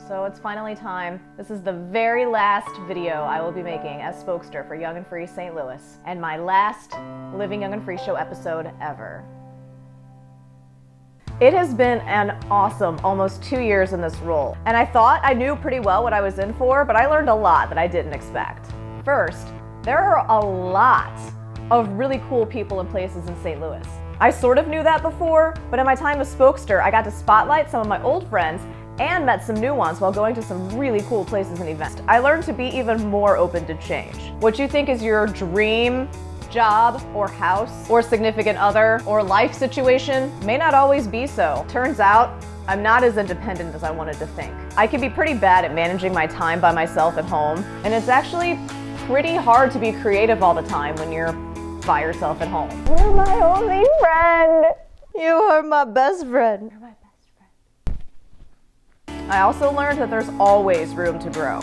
So it's finally time. This is the very last video I will be making as spokester for Young and Free St. Louis, and my last Living Young and Free show episode ever. It has been an awesome almost 2 years in this role, and I thought I knew pretty well what I was in for, but I learned a lot that I didn't expect. First, there are a lot of really cool people and places in St. Louis. I sort of knew that before, but in my time as spokester, I got to spotlight some of my old friends and met some new ones while going to some really cool places and events. I learned to be even more open to change. What you think is your dream job or house or significant other or life situation may not always be so. Turns out, I'm not as independent as I wanted to think. I can be pretty bad at managing my time by myself at home, and it's actually pretty hard to be creative all the time when you're by yourself at home. You're my only friend. You are my best friend. You're my best friend. I also learned that there's always room to grow.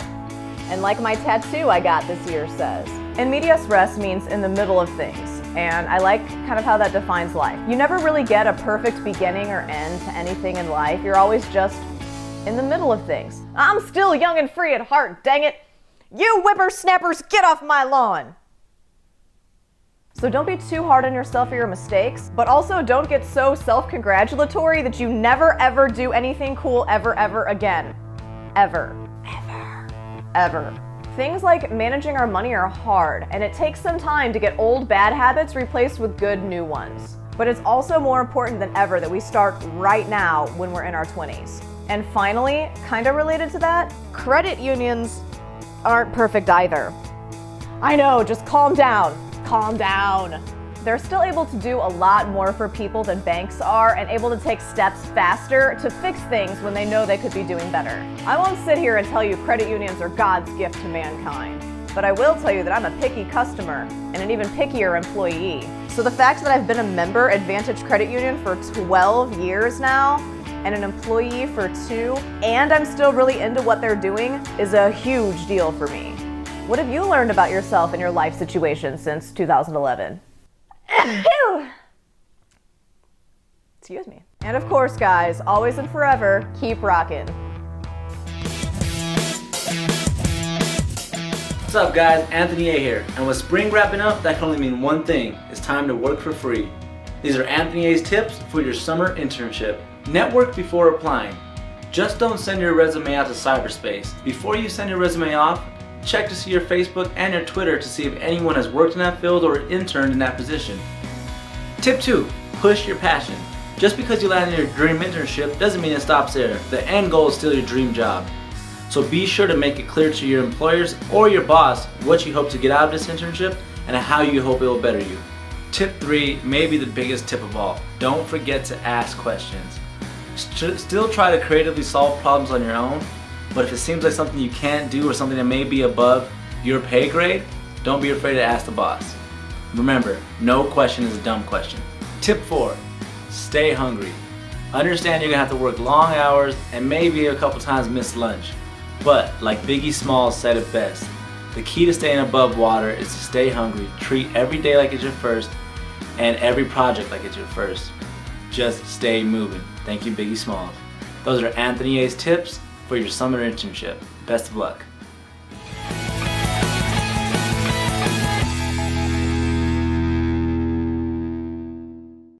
And like my tattoo I got this year says, in medias res means in the middle of things. And I like kind of how that defines life. You never really get a perfect beginning or end to anything in life. You're always just in the middle of things. I'm still young and free at heart, dang it. You whippersnappers, get off my lawn. So don't be too hard on yourself for your mistakes, but also don't get so self-congratulatory that you never ever do anything cool ever again. Ever. Things like managing our money are hard, and it takes some time to get old bad habits replaced with good new ones. But it's also more important than ever that we start right now when we're in our 20s. And finally, kinda related to that, credit unions aren't perfect either. I know, just calm down. Calm down. They're still able to do a lot more for people than banks are and able to take steps faster to fix things when they know they could be doing better. I won't sit here and tell you credit unions are God's gift to mankind, but I will tell you that I'm a picky customer and an even pickier employee. So the fact that I've been a member at Vantage Credit Union for 12 years now and an employee for 2, and I'm still really into what they're doing is a huge deal for me. What have you learned about yourself and your life situation since 2011? Excuse me. And of course, guys, always and forever, keep rocking. What's up, guys? Anthony A here. And with spring wrapping up, that can only mean one thing. It's time to work for free. These are Anthony A's tips for your summer internship. Network before applying. Just don't send your resume out to cyberspace. Before you send your resume off, check to see your Facebook and your Twitter to see if anyone has worked in that field or interned in that position. Tip 2, push your passion. Just because you landed your dream internship doesn't mean it stops there. The end goal is still your dream job. So be sure to make it clear to your employers or your boss what you hope to get out of this internship and how you hope it will better you. Tip 3, maybe the biggest tip of all. Don't forget to ask questions. Still try to creatively solve problems on your own, but if it seems like something you can't do or something that may be above your pay grade, don't be afraid to ask the boss. Remember, no question is a dumb question. Tip 4, stay hungry. Understand you're gonna have to work long hours and maybe a couple times miss lunch. But like Biggie Smalls said it best, the key to staying above water is to stay hungry. Treat every day like it's your first and every project like it's your first. Just stay moving. Thank you, Biggie Smalls. Those are Anthony A's tips for your summer internship. Best of luck.